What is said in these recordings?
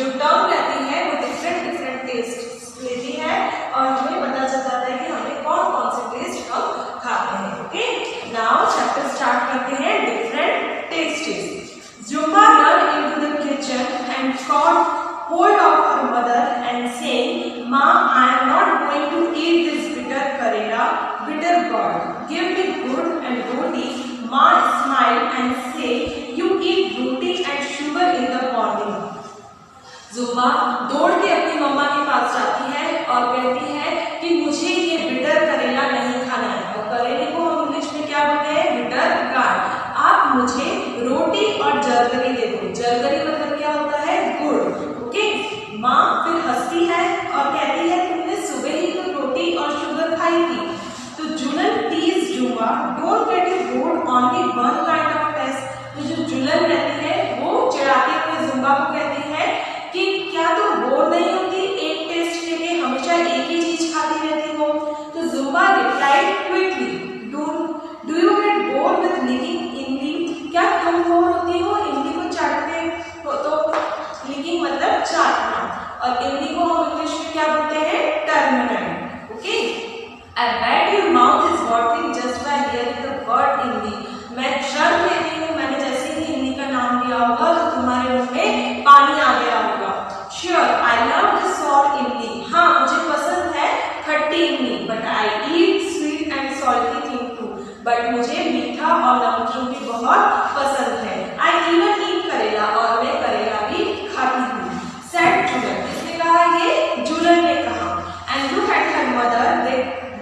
जो टर्म रहती है वो डिफरेंट डिफरेंट टेस्ट लेती है और हमें पता चल जाता है कि हमें कौन कौन से टेस्ट हम खाते हैं। ओके, नाउ चैप्टर स्टार्ट करते हैं different tests. Zumba run into the kitchen and caught hold of her mother and saying, "Ma, I am not going to eat this bitter karela, bitter gourd. Give me good and roti." Ma smiled and said, "You eat roti and sugar in the morning." Zumba दौड़ के अपनी मम्मा के पास जाती है और कहती है कि मुझे ये बिटर करेला नहीं खाना है, और करेले को हम इंग्लिश में क्या बोलते हैं? Bitter gourd. आप मुझे रोटी और जरगरी दे दो। जरगरी मतलब क्या होता है? गुड़। ओके, माँ फिर हंसती है और कहती है तुमने सुबह ही तो रोटी और शुगर खाई थी। तो जुलन टीज जुम्बा, don't get you bored only one kind of taste. तो जो जुलन रहती है वो चिढ़ाते हुए जुम्बा को कहती है कि क्या तुम बोर नहीं होती एक टेस्ट के लिए, हमेशा एक ही चीज खाती रहती हो? तो Jumba replied quickly, do you get bore with licking imli? क्या तुम बोर होती हो इमली को चाटते हो? तो लिकिंग मतलब चाटना, और इमली को हम इंग्लिश में क्या बोलते हैं? Turmeric. Okay, I bet your mouth is watering just by hearing the word इमली। मैं शर्म लेती हूँ, मैंने जैसे ही इमली का नाम लिया होगा तो तुम्हारे मुंह में पानी आ गया होगा। Sure, I love the sour इमली। हाँ, मुझे पसंद है खट्टी इमली, but I eat sweet and salty thing too। But मुझे मीठा और नमकीन भी बहुत पसंद है। I even eat करेला, और मैं करेला भी खाती हूँ। Said जुलन, किसने कहा? ये जुलन ने कहा। And look at her mother, they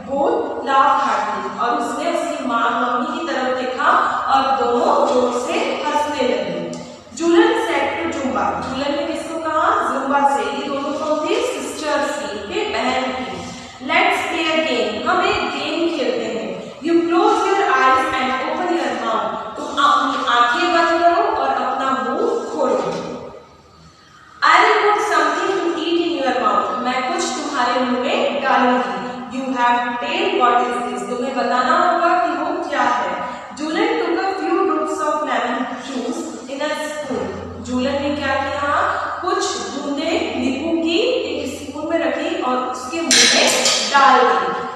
both laughed heartily। और उसने उसकी माँ मम्मी की तरफ देखा और दोनों जोर से हंसने लगे। जुलन said to जुम्बा, जुलन ने किसको कहा? जुम्बा से। ये दोनों कौन थे? सिस्टर्स थी, बहन थी। Let's play a game, हम एक गेम खेलते हैं। You close your eyes and open your mouth। तुम अपनी आंखें बंद करो और अपना मुंह खोलो। I will put something to eat in your mouth। मैं कुछ तुम्हारे मुंह में डालूंगी। You have to tell what is this। तुम्हें बताना होगा कि वो क्या है। Julian took a few drops of lemon juice in a spoon। Julian ने क्या किया? कुछ बूंदे नींबू की एक स्पून में रखी और उसके मुंह में डाल दी।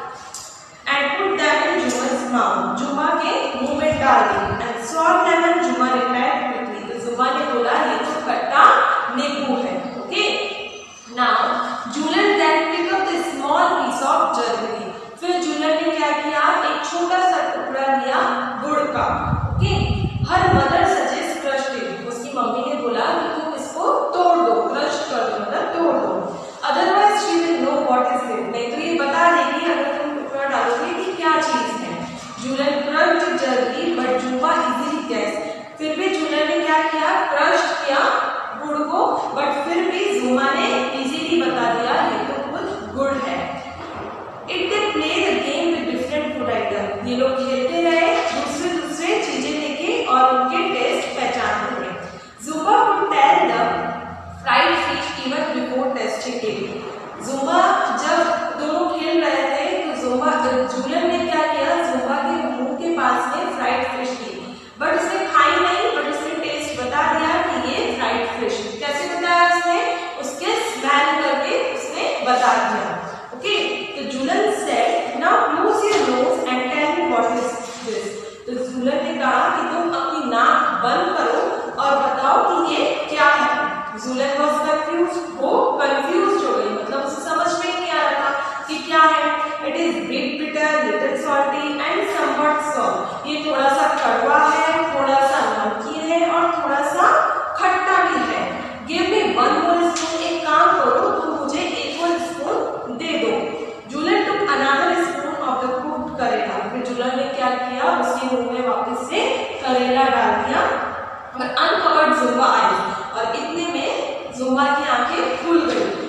And put them in Jumba's mouth। Zumba के मुंह में डाल दी। And sour lemon, Jumba replied quickly। तो जुम्बा ने बोला ये तो खट्टा नींबू है। Okay, now Julian then picked up the small piece of jaggery। फिर जुलियन ने क्या किया? एक छोटा सा टुकड़ा लिया गुड़ का। Okay, her mother suggest crushed it. उसकी मम्मी ने बोला कि तुम इसको तोड़ दो, क्रश कर दो मतलब तोड़ दो। Otherwise she will know what is it. नहीं तो ये बता देगी अगर तुम टुकड़ा डालोगे कि क्या चीज है। जुलियन क्रश्ड जगरी बट जुम्बा इजीली गेस। फिर भी जुलियन ने क्या किया? क्रश किया गुड़ को, बट फिर भी जुम्बा ने इजीली बता दिया ये तो कुछ गुड़ है। It they play the game with different food item। ये लोग खेलते रहे दूसरे चीजें लेके और उनके टेस्ट पहचानते रहे। Zumba would tell the fried fish even before tasting it। Zumba जब दोनों खेल रहे थे तो जुलियन ने क्या किया? जुम्बा के मुंह के पास में फ्राइड फिश थी, बट उसने खाई नहीं, बट उसने टेस्ट बता दिया कि ये फ्राइड फिश। कैसे बताया उसने? उसके स्मेल करके उसने बता दिया। ओके, तो Julian said, "Now close your nose and tell me what is this." तो जुलियन ने कहा कि तुम अपनी नाक बंद करो और बताओ कि ये क्या है। Julian was confused। वो कंफ्यूज हो गई, मतलब उसे समझ में नहीं आ रहा था कि क्या है। It is bit bitter, little salty and somewhat sour। ये थोड़ा सा कड़वा है, थोड़ा सा नमकीन है और थोड़ा सा खट्टा भी है। Give me one more spoon। एक काम करो, तुम मुझे एक और स्पून दे दो। Julian took another spoon of the cooked करेला। फिर जुलियन ने क्या किया? उसके मुंह में वापस से करेला डाल दिया और uncovered जुम्बा eyes। और इतने में जुम्बा की आंखें खुल दी।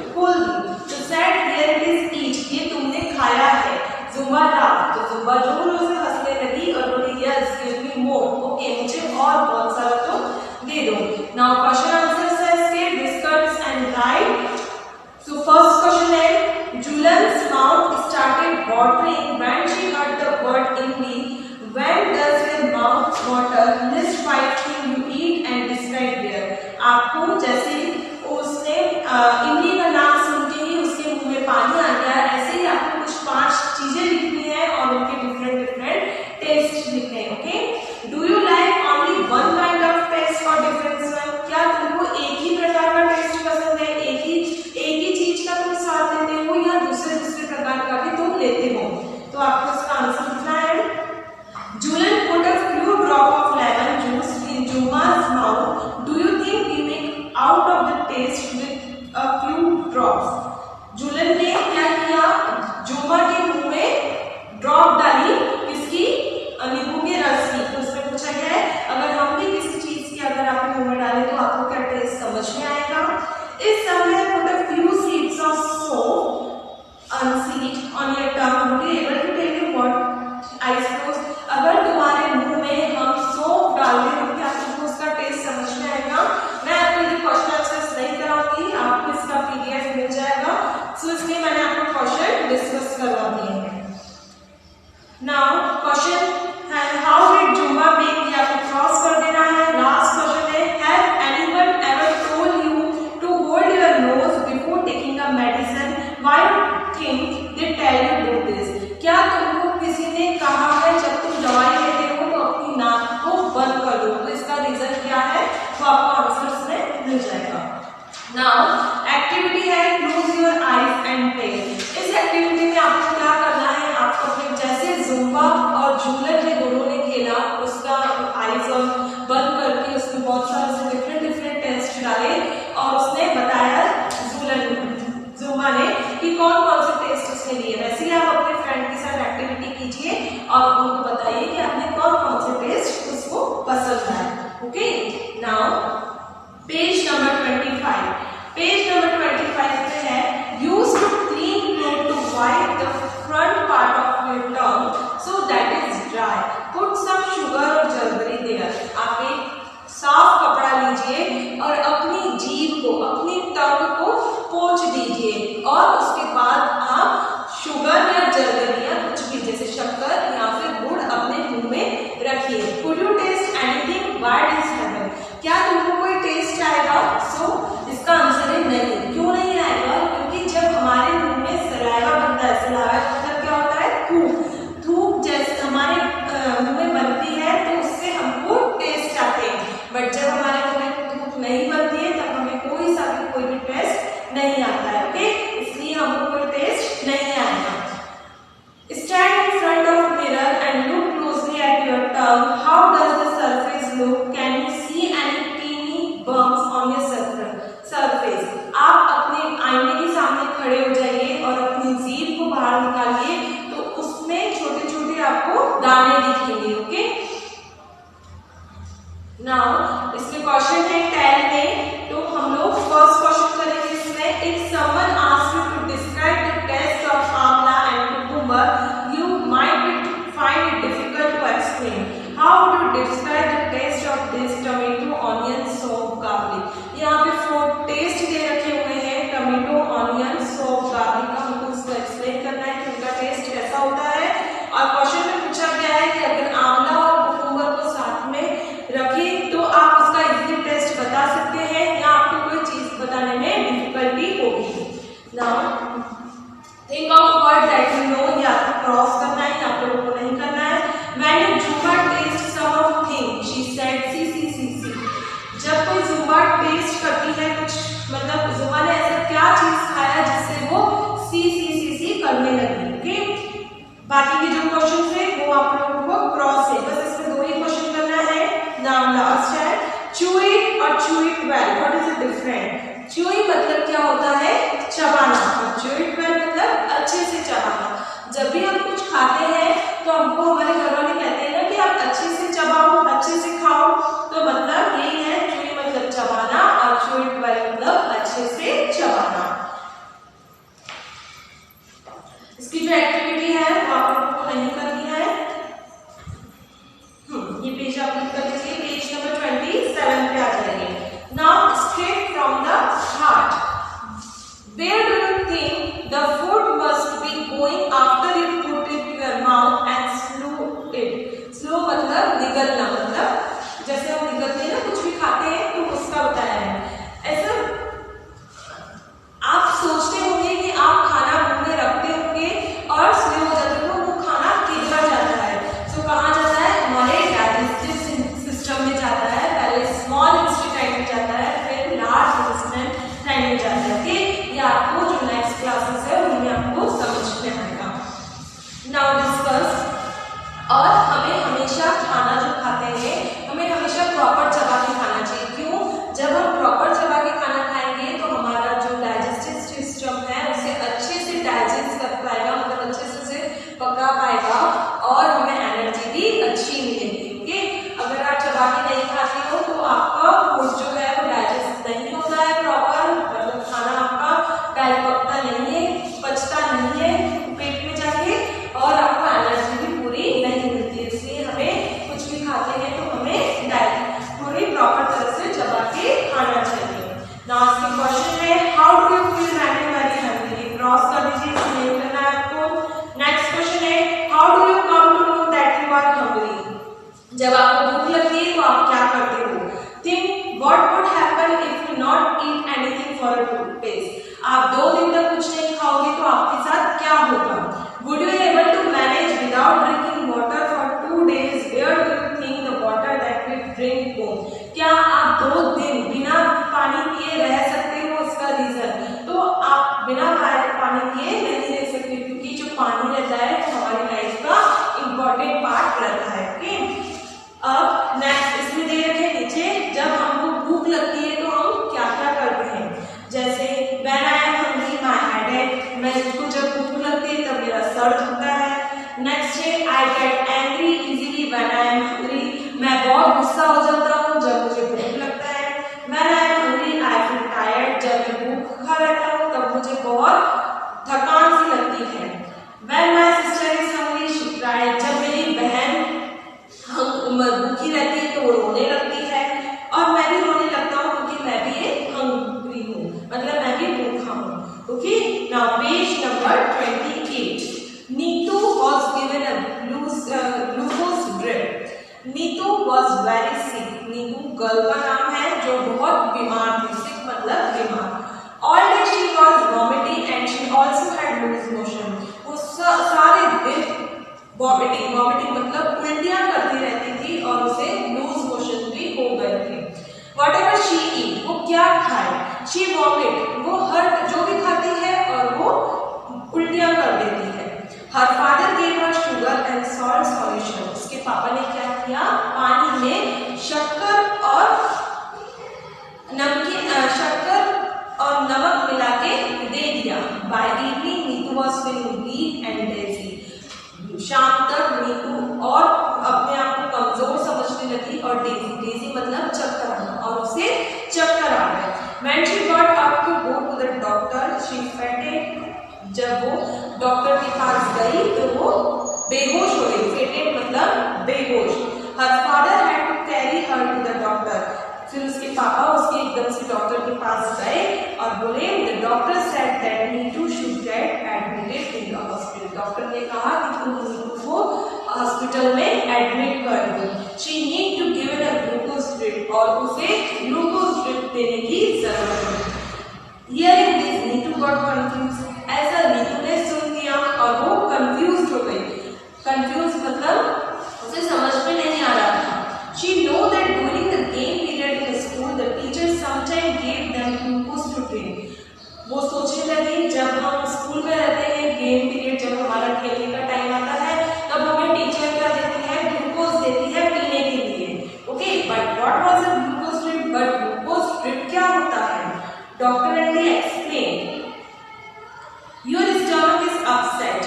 तो said, "Here it is, eat। ये तुमने खाया है। Zumba laughed। तो जुम्बा जोरों से हंसने लगी और बोली, "Yes, give me more। Okay, मुझे और बहुत सारा तो दे दो। Now question answer says के biscuits and right। So first question है, Julian's mouth started watering when she heard the word इमली। When does your mouth water? List 5 things you eat and describe there। आपको जैसे उसने इमली का नाम सुन के ही उसके मुंह में पानी आ गया। ऐसे ही आपको कुछ 5 चीजें लिखनी है और उनके डिफरेंट डिफरेंट टेस्ट लिखने हैं। Okay, do you like only one kind of taste और डिफरेंट वन? क्या तुमको एक ही प्रकार का टेस्ट पसंद है, एक ही चीज का तुम स्वाद लेते हो, या दूसरे प्रकार का भी तुम लेते हो? तो आपको इसका आंसर लिखना है। Julian put a few drops of lemon juice in Juma's mouth. Do you think we make out of the taste with a few drops? Julian ने क्या किया? जुमा के मुंह में ड्रॉप डाली किसकी? नींबू के रस की। तो उसमें पूछा गया है अगर हम भी किसी चीज की अगर आपके मुंह में डालें तो आपको क्या टेस्ट समझ में आएगा? इस समय put a few seeds of soap on your tongue. Would you able to tell me what? I suppose अगर तुम्हारे मुंह में हम सोप डाल दें तो क्या तुमको उसका टेस्ट समझ में आएगा? मैं आपको ये क्वेश्चन आंसर्स नहीं कराऊंगी, आपको इसका पीडीएफ मिल जाएगा। सो इसलिए मैंने आपको क्वेश्चन डिस्कस करवा दिए हैं। नाउ क्वेश्चन है हाउ डिड जुमा मेक, या आपको क्रॉस कर देना है। लास्ट क्वेश्चन है have anyone ever told you to hold your nose before taking a medicine? Why think they tell you do this? क्या तुमको किसी ने कहा है जब तुम दवाई लेते हो तो अपनी नाक को बंद कर दो? तो इसका रीजन क्या है वो आपको आंसर्स में मिल जाएगा। नाउ एक्टिविटी है close your eyes and tell. इस एक्टिविटी में आपको क्या करना है, आपको अपने जैसे जुम्बा और जूलियन ने दोनों ने खेला, उसका आईज बंद करके उसमें बहुत सारे डिफरेंट टेस्ट डाले और उसने बताया जुम्बा ने कि कौन कौन से टेस्ट उसने लिए। वैसे ही आप अपने फ्रेंड के साथ एक्टिविटी कीजिए और उनको बताइए कि आपने कौन कौन से टेस्ट उसको पसंद आए। Okay, now page number 25। Page number 25 पे है use to clean cloth to wipe the front part of your tongue so that is dry. Put some sugar और जलबरी देयर। आप एक साफ कपड़ा लीजिए और अपनी जीभ को, अपनी टंग को पोंछ दीजिए और उसके बाद आप शुगर या जलबरी या कुछ भी जैसे शक्कर या फिर गुड़ अपने मुंह में रखिए। Could you taste anything? What is heaven? क्या तुमको कोई टेस्ट आएगा? सो इसका आंसर है नहीं। क्यों नहीं आएगा? क्योंकि जब हमारे मुंह में सलाइवा बनता है, सलाइवा मतलब क्या होता है? थूक। थूक जैसे हमारे मुंह में बनती है तो उससे हमको टेस्ट आते हैं, बट जब हमारे मुंह में थूक नहीं बनती है तब हमें कोई भी टेस्ट नहीं आता है। ओके, इसलिए हमको कोई टेस्ट नहीं आएगा। Stand in front of mirror and look closely at your tongue. How does the surface look? Can you see any teeny bumps on your surface? आप अपने आईने के सामने खड़े हो जाइए और अपनी जीभ को बाहर निकालिए तो उसमें छोटे छोटे आपको दाने दिखेंगे। ओके, नाउ इसमें क्वेश्चन है टेल में, तो हम लोग फर्स्ट क्वेश्चन करेंगे इसमें। If someone asks you to describe the taste of amla and cucumber you might find it difficult to explain. How would you describe the taste of this tomato, onion, soap, garlic? यहाँ पे 4 test दे रखे हुए हैं, tomato, onion, soap, garlic का। हमको इसको explain करना है कि उनका टेस्ट कैसा होता है। और क्वेश्चन में पूछा गया है कि अगर आंवला और कुकुम्बर को साथ में रखें तो आप उसका इजीली टेस्ट बता सकते हैं या आपको कोई चीज बताने में डिफिकल्टी होगी। Now think of word that you know, या आपको क्रॉस करना है या आप लोगों को नहीं करना है। व्हेन जुम्बा taste some of thing she said सी सी सी सी। जब कोई जुम्बा टेस्ट करती है कुछ, मतलब जुम्बा ने ऐसा क्या चीज खाया जिससे वो सी सी सी सी करने लगी। ओके, बाकी के जो क्वेश्चन थे वो आप लोगों को क्रॉस है, बस इसमें 2 ही क्वेश्चन करना है। नाउ लास्ट है chew it और chew it well. What is the difference? Chewing मतलब क्या होता है? चबाना, और chew it well मतलब अच्छे से चबाना। जब भी हम कुछ खाते हैं तो हमको हमारे घर वाले कहते हैं ना कि आप अच्छे से चबाओ, अच्छे से खाओ, तो मतलब यही है chewing मतलब चबाना और chew it well मतलब अच्छे से चबाना। इसकी जो एक्टिविटी है वो आप लोगों को नहीं एनीथिंग फॉर अ 2 days. आप 2 दिन तक कुछ नहीं खाओगे तो आपके साथ क्या होगा? Would you able to manage without drinking water for 2 days? Where do you think the water that we drink go? क्या आप 2 दिन बिना पानी पिए रह सकते हो? इसका रीजन तो आप बिना पानी पिए नहीं रह सकते, क्योंकि जो पानी रहता है वो हमारी लाइफ का इम्पोर्टेंट पार्ट रहता है। ओके, अब नेक्स्ट इसमें दे रखे नीचे, जब हमको भूख लगती है तो हम क्या क्या करते हैं? जैसे when I am hungry my headache, मुझको जब भूख लगती है तब मेरा सर दुखता है। नेक्स्ट है I get angry easily when I am hungry, मैं बहुत गुस्सा हो जाता हूँ जब मुझे भूख लगता है। when I am hungry I feel tired, जब मैं भूखा रहता हूँ तब मुझे बहुत थकान सी लगती है। when my sister is hungry she cries, जब मेरी बहन भूखी रहती है तो वो रोने लगती है, और मैं भी रोने लगता हूँ क्योंकि मैं भी एक हंग्री हूँ, मतलब मैं भी भूखा हूँ। Okay, now page number 28. Neetu was given a glucose drip. Neetu was very sick. Neetu girl का नाम है जो बहुत बीमार थी, sick मतलब बीमार। All day she was vomiting and she also had loose motion. वो सारे दिन वॉमिटिंग मतलब उल्टियां करती रहती थी और उसे लूज मोशन भी हो गए थे। Whatever she eat, वो क्या खाए? She vomit, वो हर जो भी खाती है और वो उल्टियां कर देती है। Her father gave her sugar and salt solution. उसके पापा ने क्या किया? पानी में शक्कर और नमक मिला के दे दिया। By evening, Neetu was feeling weak and dizzy. शाम तक नीतू और अपने आप को कमजोर समझने लगी और डेजी मतलब चक्कर आना, और उसे चक्कर आ गए। When she got up to go to the doctor, she fainted. जब वो डॉक्टर के पास गई तो वो बेहोश हो गई। fainted मतलब बेहोश। Her father had to carry her to the doctor. फिर उसके पापा उसके एकदम से डॉक्टर के पास गए और बोले, the doctor said that Neetu should get admitted in the hospital. Doctor ने कहा कि तुम नीतू को हॉस्पिटल में एडमिट कर दो। She need to give a glucose drip, और उसे ग्लूकोज ड्रिप देने की जरूरत है। Hearing this, Neetu got confused. ऐसा नीतू ने सुन लिया और वो कंफ्यूज हो गई। कंफ्यूज मतलब उसे समझ में नहीं आ रहा था। She know that during the game period in school, the teacher sometimes gave them glucose to drink. वो सोचने लगी जब हम स्कूल में रहते हैं, गेम पीरियड जब हमारा खेलने का टाइम आता है तब हमें टीचर क्या देती है? ग्लूकोज देती है पीने के लिए। Okay, but what was a glucose drip? But glucose drip क्या होता है? Doctor aunty explain, your stomach is upset.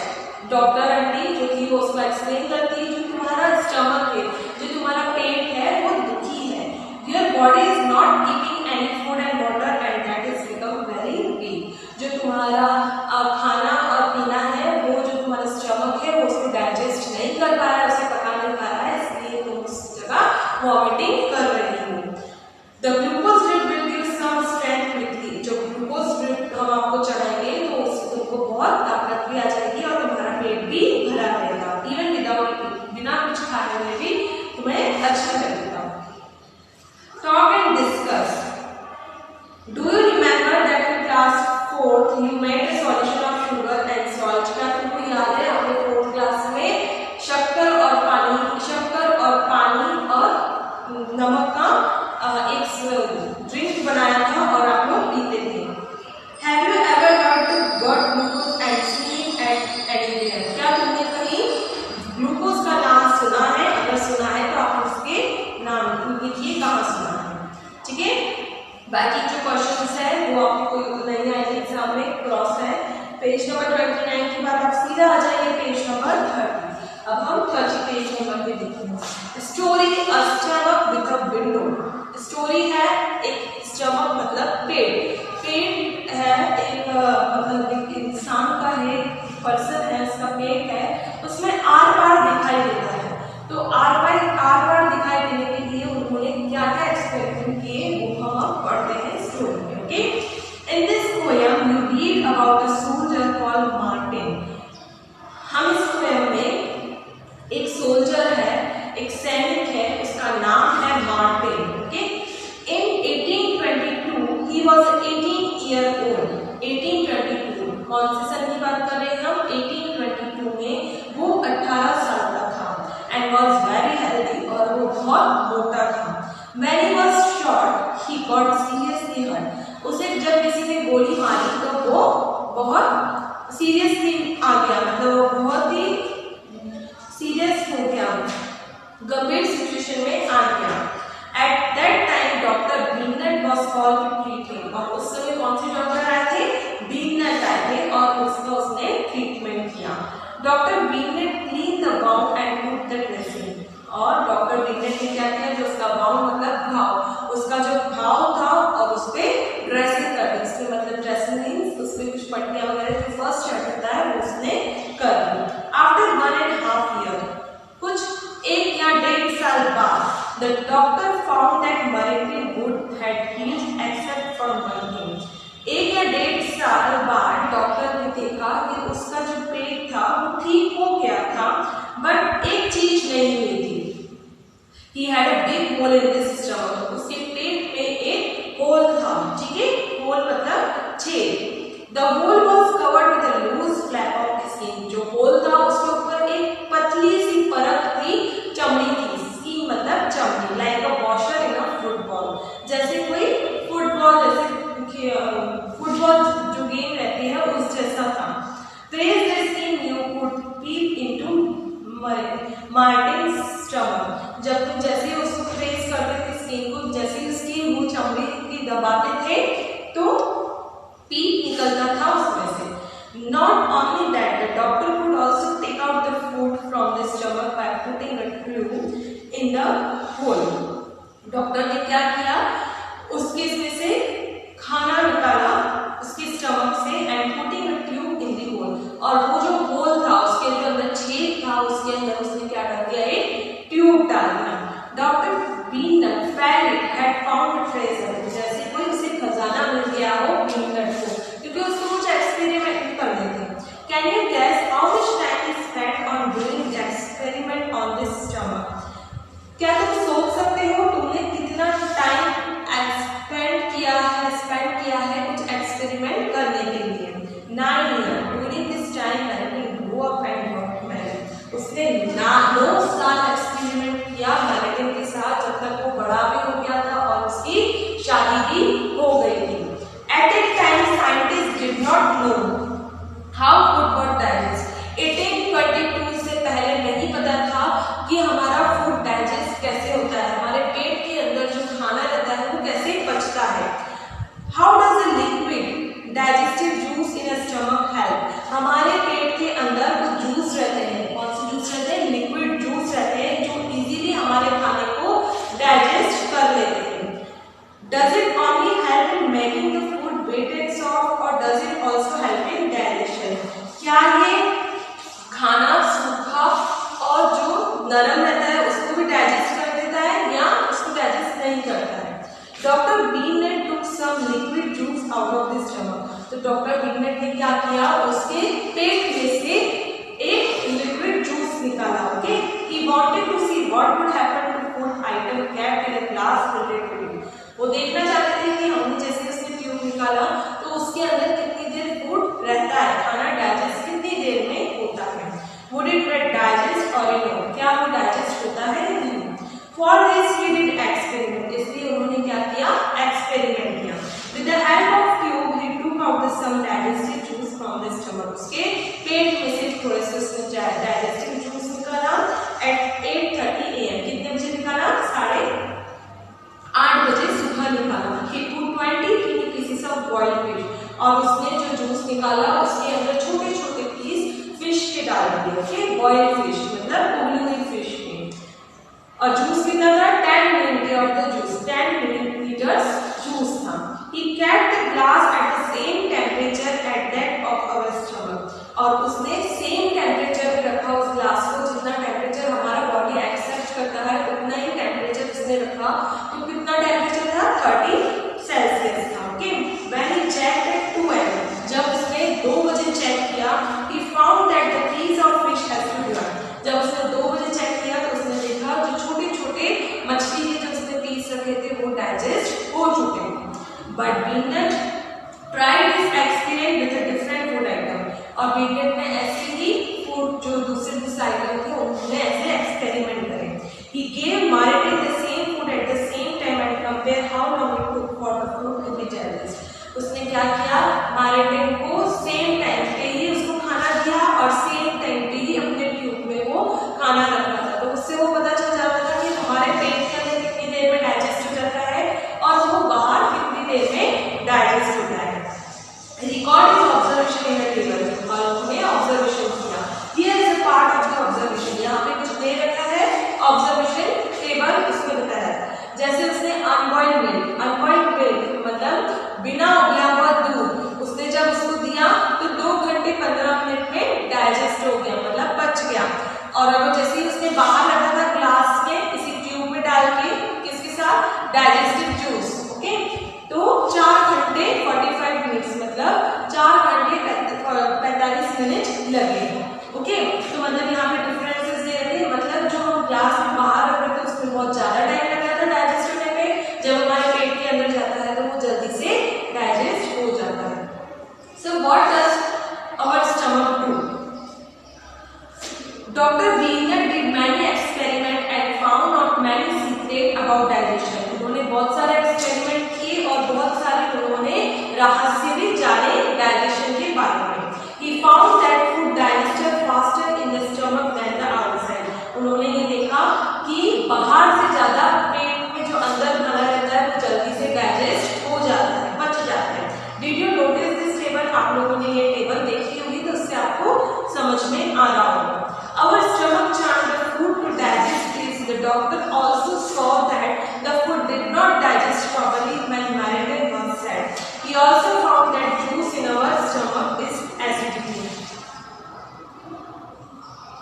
Doctor aunty जो थी वो उसको एक्सप्लेन करती है, जो तुम्हारा स्टमक है, जो तुम्हारा पेट है वो दुखी है। Your body is not keeping any food and water and that is become very weak. जो तुम्हारा खाना और पीना है वो जो तुम्हारा स्टमक है वो उसको डाइजेस्ट नहीं कर पा रहा है, उसे पका नहीं पा रहा है, इसलिए तुम उस जगह वॉमिटिंग कर रही हो। The glucose drip will give some strength quickly. जो ग्लूकोज ड्रिप हम आपको चढ़ाएंगे तो उससे तुमको बहुत ताकत भी आ जाएगी और तुम्हारा पेट भी भरा रहेगा। इवन विदाउट बिना कुछ खाने में भी तुम्हें अच्छा लगेगा। Talk and discuss. Do you remember that in class 4th you made a solution of sugar and salt? क्या तुमको याद है आपने 4th क्लास में शक्कर और पानी और नमक का एक ड्रिंक बनाया था और आप लोग पीते थे। Have you ever heard the word glucose and seen it anywhere? क्या तुमने कहीं ग्लूकोज का नाम सुना है? अगर सुना है तो आप उसके नाम लिखिए कहाँ सुना है। ठीक है, बाकी जो क्वेश्चंस है वो आपको नहीं आएंगे एग्जाम में, क्रॉस है। पेज नंबर 29 के बाद आप सीधा आ जाइए पेज नंबर 30। अब हम 30 पेज नंबर पे देखेंगे। Story a stomach with a window. Story है एक स्टमक मतलब पेट। पेट है एक मतलब एक इंसान का है, पर्सन है, उसका पेट है, उसमें आर पार दिखाई देता है। तो आर पार दिखाई देने के लिए उन्होंने क्या क्या एक्सपेरिमेंट किए वो हम पढ़ते हैं स्टोरी में। Okay, in this poem you read about a soldier called Martin. हम इस पोएम में एक सोल्जर है, एक सैनिक है, उसका नाम है Martin. Okay, in 1822 he was 18 year old 1822, कौन से सन की बात कर रहे हैं हम? 1822 में वो 18 साल का था एंड वॉज वेरी हेल्दी, और वो बहुत मोटा था। When he was shot, he got seriously hurt. उसे जब किसी ने गोली मारी तो वो बहुत सीरियसली आ गया, मतलब वो बहुत ही सीरियस हो गया, गंभीर सिचुएशन में आ गया। At that time, doctor Beaumont was called to treat him. और उस समय कौन से डॉक्टर आए थे? बीनट आए थे और उसने ट्रीटमेंट किया। Doctor Beaumont cleaned the wound and put the dressing. और डॉक्टर बीनट ने क्या किया? जो उसका बाउंड मतलब घाव, उसका जो घाव था और उस पर ड्रेसिंग कर दी। इसमें मतलब ड्रेसिंग मीन्स उसमें कुछ पट्टियां वगैरह जो फर्स्ट एड होता है वो उसने कर दी। आफ्टर 1.5 year, कुछ 1 या 1.5 साल बाद, the doctor found that Martin Wood had healed except for one thing. 1 या 1.5 साल बाद डॉक्टर ने देखा कि उसका जो पेट था वो ठीक हो गया था, बट एक चीज नहीं हुई थी। He had a big hole in his stomach. उसके पेट में एक होल था, ठीक है? होल मतलब छेद। The hole was covered with a loose flap of skin. जो होल था उसके ऊपर एक पतली सी परत थी, चमड़ी की। स्किन मतलब चमड़ी, लाइक अ वॉशर इन अ फुटबॉल। जैसे कोई फुटबॉल, जैसे फुटबॉल जो गेम रहती है उस जैसा था। Press the skin, you could peep into Martin's stomach. जब तुम जैसे उसको प्रेस करते थे स्किन को, जैसे उसकी वो चमड़ी की दबाते थे तो पीप निकलता था उसमें से। Not only that, the doctor could also take out the food from the stomach by putting a tube in the hole. Doctor ने क्या किया? उसके इसमें से खाना निकाला उसके स्टमक से and putting a tube in the hole, और वो जो होल था उसके जो अंदर छेद था उसके अंदर उसने क्या डाल दिया? एक ट्यूब डाल दिया। Doctor Beaumont felt had found a treasure, जैसे कोई उसे खजाना मिल गया हो बीनट को, क्योंकि उसको कुछ एक्सपेरिमेंट करने थे। Can you guess how much time he spent on doing experiment on this stomach? क्या तुम सोच सकते हो तुमने कितना टाइम स्पेंड किया है कुछ एक्सपेरिमेंट करने के लिए? 9 years. During this time, Martin grew up and got married. उसने 9 साल एक्सपेरिमेंट किया मैरिटिन के साथ, जब तक वो बड़ा भी हो गया था और उसकी शादी भी हो गई थी। At that time, scientists did not know how food got digested. 1822 से पहले नहीं पता था कि हमारा फूड डाइजेस्ट कैसे होता है, हमारे पेट के अंदर जो खाना रहता है वो कैसे पचता है। How does a liquid digestive juice in a stomach help? हमारे पेट के अंदर कुछ जूस रहते हैं, कौन से जूस रहते हैं? लिक्विड जूस रहते हैं जो इजीली हमारे खाने को डाइजेस्ट कर लेते हैं। Does it only help in making the food wet and soft, or does it also help in digestion? क्या ये खाना सूखा और जो नरम रहता है उसको भी डाइजेस्ट कर देता है या उसको डाइजेस्ट नहीं करता है? Doctor Beaumont took some liquid juice out of the stomach. तो डॉक्टर बीनट ने क्या किया? उसके पेट में से एक लिक्विड जूस निकाला। Okay, he wanted to see what would happen to food item kept in a glass filled with it. वो देखना चाहते थे कि हमने जैसे उसने ट्यूब निकाला तो उसके अंदर कितनी देर फूड रहता है, खाना डाइजेस्ट कितनी देर में होता है। Would it digest or not? क्या वो डाइजेस्ट होता है या नहीं? For this he did experiment. इसलिए उन्होंने क्या किया? एक्सपेरिमेंट किया। With the help of tube he took out the some digestive juice from the stomach. उसके पेट में से थोड़े से उसने डाइजेस्टिव जूस निकाला। At 8:30 AM, कितने बजे निकाला? 8:30 बजे सुबह निकाला। He put 20 tiny pieces of boiled fish. और उसने जो जूस निकाला उसके अंदर छोटे छोटे पीस फिश के डाल दिए। ओके, बॉइल्ड फिश मतलब उबली हुई फिश के। और जूस कितना था? 10 milliliters of the juice, 10 milliliters juice था। He kept the glass at the same temperature at that of our stomach. और उसने सेम टेम्परेचर पे रखा उस ग्लास को, जितना टेम्परेचर हमारा बॉडी एक्सेप्ट करता है उतना ही टेम्परेचर उसने रखा। तो कितना टेम्परेचर था? 30 सेल्सियस था। Okay, when he checked at 2 AM, जब उसने 2 बजे चेक किया, he found that the piece of fish has to dry. जब उसने 2 बजे चेक किया तो उसने देखा जो छोटे छोटे मछली के जो उसने पीस रखे थे वो डाइजेस्ट हो चुके हैं। But Binet और पीरियड में ऐसे ही फूड जो दूसरे साइकिल थे उन्होंने ऐसे एक्सपेरिमेंट करे। He gave Martin the same food at the same time and compare how long it took for the food to be digested. उसने क्या किया, मार्टिन को सेम टाइम पे ही उसको खाना दिया और सेम टाइम पे ही अपने ट्यूब में वो खाना रखा था। तो उससे वो पता चल जाता था कि हमारे पेट के अंदर कितनी देर में डाइजेस्ट हो जाता है और वो बाहर कितनी देर में डाइजेस्ट होता है। Record is observation in the table, और उन्होंने ऑब्जर्वेशन किया। Here is a part of the observation, यहाँ पे कुछ दे रखा है ऑब्जर्वेशन टेबल, उसमें बताया जैसे उसने अनबॉइल्ड मिल्क मतलब बिना उबला हुआ दूध उसने जब उसको दिया तो 2 घंटे 15 मिनट में डाइजेस्ट हो गया, मतलब पच गया। और अगर जैसे ही उसने बाहर रखा था ग्लास में इसी ट्यूब में डाल के किसके साथ, डाइजेस्टिव जूस, ओके, तो 4 घंटे 45 मिनट्स मतलब 4 घंटे 45 मिनट लगे, ओके। तो मतलब यहाँ पे डिफरेंसेस दे रहे हैं, मतलब जो हम ग्लास में बाहर रख रहे थे उसमें बहुत ज्यादा टाइम लग रहा था डाइजेस्ट होने में, जब हमारे पेट के अंदर जाता है तो वो जल्दी से डाइजेस्ट हो जाता है। So what does our stomach do? Doctor Wiener did many experiment and found out many secret about digestion. उन्होंने बहुत सारे एक्सपेरिमेंट किए और बहुत सारे उन्होंने रहस्य भी जाने डाइजेशन के बारे में। He found that food digested faster in the stomach than the outside. उन्होंने ये देखा कि बाहर से ज्यादा पेट में जो अंदर खाना रहता है वो जल्दी से डाइजेस्ट हो जाता है, पच जाता है। Did you notice this table? आप लोगों ने ये टेबल देखी होगी तो उससे आपको समझ में आ रहा होगा। Our stomach churned the food to digest this. The doctor also saw that the food did not digest properly when marinated was set. He also found that juice in our stomach is acidity.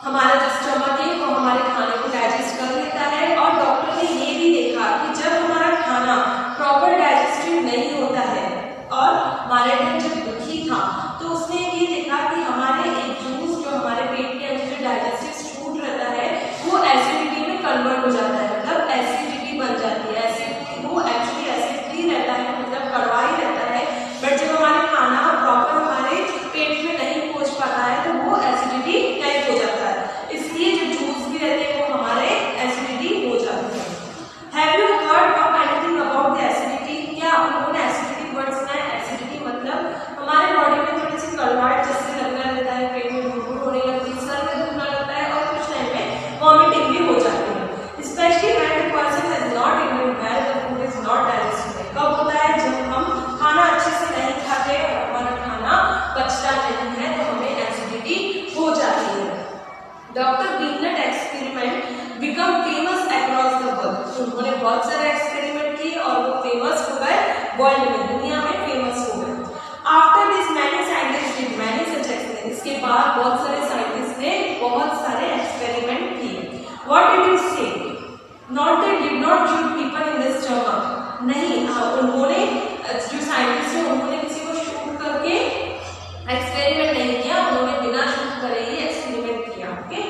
हमारा जो stomach है वो हमारे खाने को digest कर लेता है, और डॉक्टर ने ये भी देखा कि जब हमारा खाना प्रॉपर डाइजेस्टिव नहीं होता है और मार्टिन जब दुखी था तो उसने ये देखा कि हमारे एक जूस जो हमारे पेट के अंदर जो डाइजेस्टिव फूड रहता है वो एसिडिटी में कन्वर्ट हो जाता है, मतलब एसिडिटी बन जाती है। एसिडिटी वो एक्चुअली एसिड फ्री रहता है, मतलब कड़वा ही रहता है, बट जब हमारे खाना प्रॉपर हमारे पेट में नहीं पहुंच पाता है तो वो एसिडिटी टाइप हो जाता है, इसलिए जो जूस भी रहते हैं वो हमारे एसिडिटी हो जाती है। Have you heard of anything about the acidity? क्या आप लोगों ने एसिडिटी वर्ड सुना है? एसिडिटी मतलब हमारे बॉडी में थोड़ी सी कड़वाहट जैसे लगना रहता है, पेट में गुड़गुड़ होने लगती है, सर में दुखना लगता है और कुछ टाइम में वॉमिटिंग भी हो जाती है। Specially when the person has not eaten well, the food is not digested. कब होता है? जब हम खाना अच्छे से नहीं खाते और हमारा खाना पचता नहीं है तो हमें एसिडिटी हो जाती है। Doctor Wiener experiment become famous across the world. उन्होंने बहुत सारे एक्सपेरिमेंट किए और वो फेमस हो गए, वर्ल्ड में, दुनिया में फेमस हो गए। After this many scientist did many such experiment. इसके बाद बहुत सारे साइंटिस्ट ने बहुत सारे एक्सपेरिमेंट किए। व्हाट डिड इट से? Not they did not shoot people in the stomach. नहीं, उन्होंने जो साइंटिस्ट है उन्होंने किसी को शूट करके एक्सपेरिमेंट नहीं किया, उन्होंने बिना शूट करे ही एक्सपेरिमेंट किया, okay.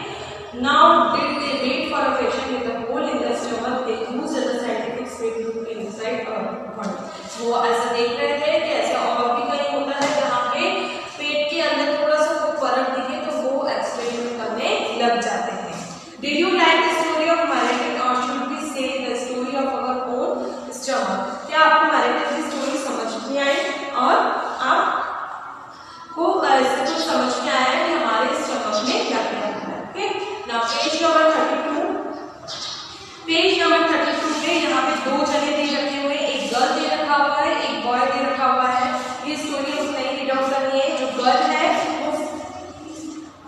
Now did they wait for a patient with a hole in the stomach, they used the scientific way to look inside body. वो ऐसा देख रहे थे कि ऐसा और भी कहीं होता है जहाँ पे पेट के अंदर थोड़ा सा कोई फर्क दिखे तो वो एक्सपेरिमेंट करने लग जाते हैं। Did you like the story of Martin और should we say the story of our own stomach? क्या आपको मार्टिन की स्टोरी समझ में आई और आपको ऐसे कुछ समझ में आया कि हमारे स्टमक में क्या क्या होता है, okay. Now page number 32, page number 32 पे यहाँ पे 2 जने दे रखे हुए, एक गर्ल दे रखा हुआ है, एक बॉय दे रखा हुआ है। ये स्टोरी हमको नहीं रीड आउट करनी है। जो गर्ल है वो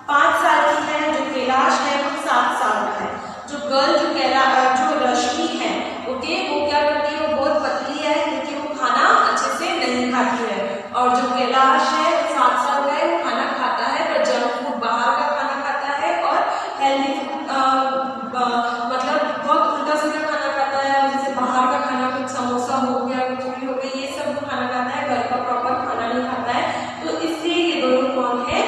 5 साल की है, जो कैलाश है वो 7 साल का है। जो गर्ल जो रश्मि है, ओके, वो क्या करती है? वो बहुत पतली है क्योंकि वो खाना अच्छे से नहीं खाती है, और जो कैलाश है 7 साल का है, वो खाना खाता है पर जंक फूड बाहर का खाना खाता है और हेल्दी फूड मतलब बहुत उल्टा सीधा खाना खाता है, जैसे बाहर का खाना कुछ समोसा हो गया, कचौड़ी हो गई, ये सब खाना खाता है, घर का प्रॉपर खाना नहीं खाता है। तो इसलिए ये दोनों कौन है?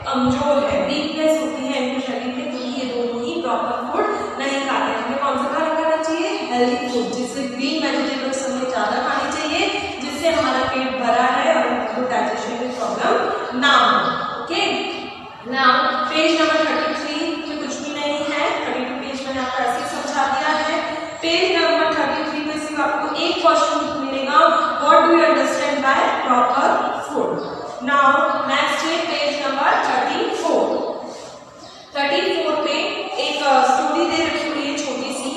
कमजोर है, वीकनेस होती है इनके शरीर में, क्योंकि ये दोनों ही प्रॉपर फूड नहीं खाते। हमें कौन सा खाना खाना चाहिए? हेल्दी फूड, जिससे ग्रीन वेजिटेबल्स हमें ज्यादा खानी चाहिए, जिससे हमारा पेट भरा है और हमको डाइजेशन नाउ नेक्स्ट है पेज नंबर 34 पे एक स्टोरी दे रखी हुई है छोटी सी।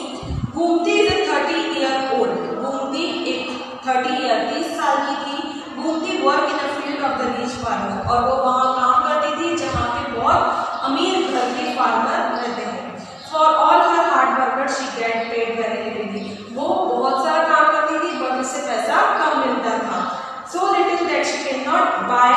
Gomti is a 30-year-old। Gomti एक 30 साल की थी। Gomti work in a field of the rich farmer, और वो वहाँ काम करती थी जहाँ पे बहुत अमीर घर के फार्मर रहते हैं। For all her hard work she get paid very little. वो बहुत सारा काम करती थी बट उससे पैसा कम मिलता था। So little that she can not buy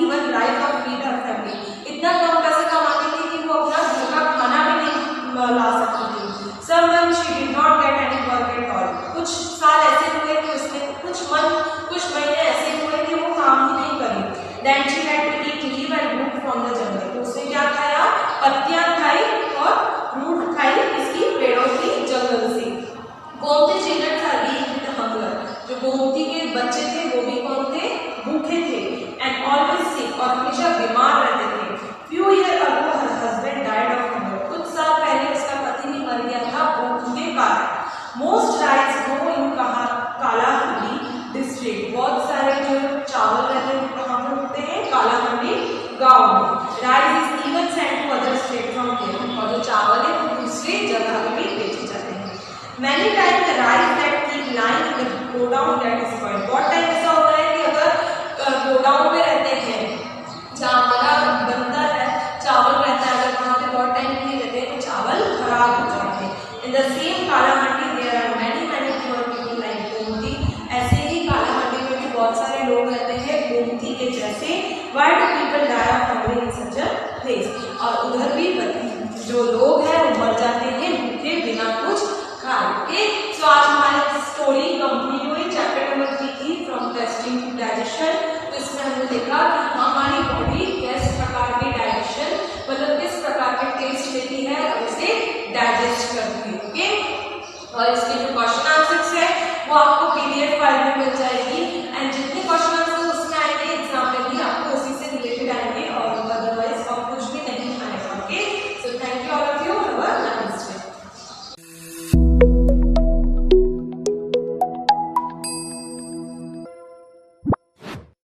even rice और फीड हर फैमिली। इतना कम पैसे कमाती थी कि वो अपना घर का खाना भी नहीं ला सकती थी। Some months she did not get any work at all। कुछ साल ऐसे हुए कि उसने कुछ महीने ऐसे हुए कि वो काम ही नहीं करी। Then she had to eat leaf and root from the jungle। तो उसने क्या खाया? पत्तियां खाई और रूट खाई इसकी पेड़ों की जंगल से। Gomti children are weak with hunger। जो गोमती के बच्चे थे वो भी कौन थे? भूखे थे। And always sick, और हमेशा बीमार रहते थे। Few years ago her husband died of hunger। कुछ साल पहले उसका पति भी मर गया था भूख के कारण। Most rice grow in Kalahandi district. बहुत सारे जो चावल रहते हैं कहाँ पर उगते हैं? कालाहंडी गांव में। Rice is even sent to other states from here। और जो चावल है वो दूसरी जगह पे भी बेचे जाते हैं। Many times the rice that keep lying in the godown get spoiled। बहुत टाइम ऐसा होता है कि अगर गोडाउन में रहते हैं जहाँ बड़ा बनता है चावल रहता है, अगर वहाँ पे बहुत टाइम नहीं रहते तो चावल खराब हो जाते हैं। In the same Kalahandi there are many poor people like Gomti. ऐसे ही कालाहंडी में भी बहुत सारे लोग रहते हैं गोमती के जैसे। Why do people die of hunger in such a place. और उधर भी जो लोग हैं वो मर जाते हैं भूखे बिना कुछ खाए। ओके, सो आज हमारी स्टोरी कंप्लीट हुई। चैप्टर नंबर 3 थी फ्रॉम टेस्टिंग टू डाइजेशन। तो इसमें हमने देखा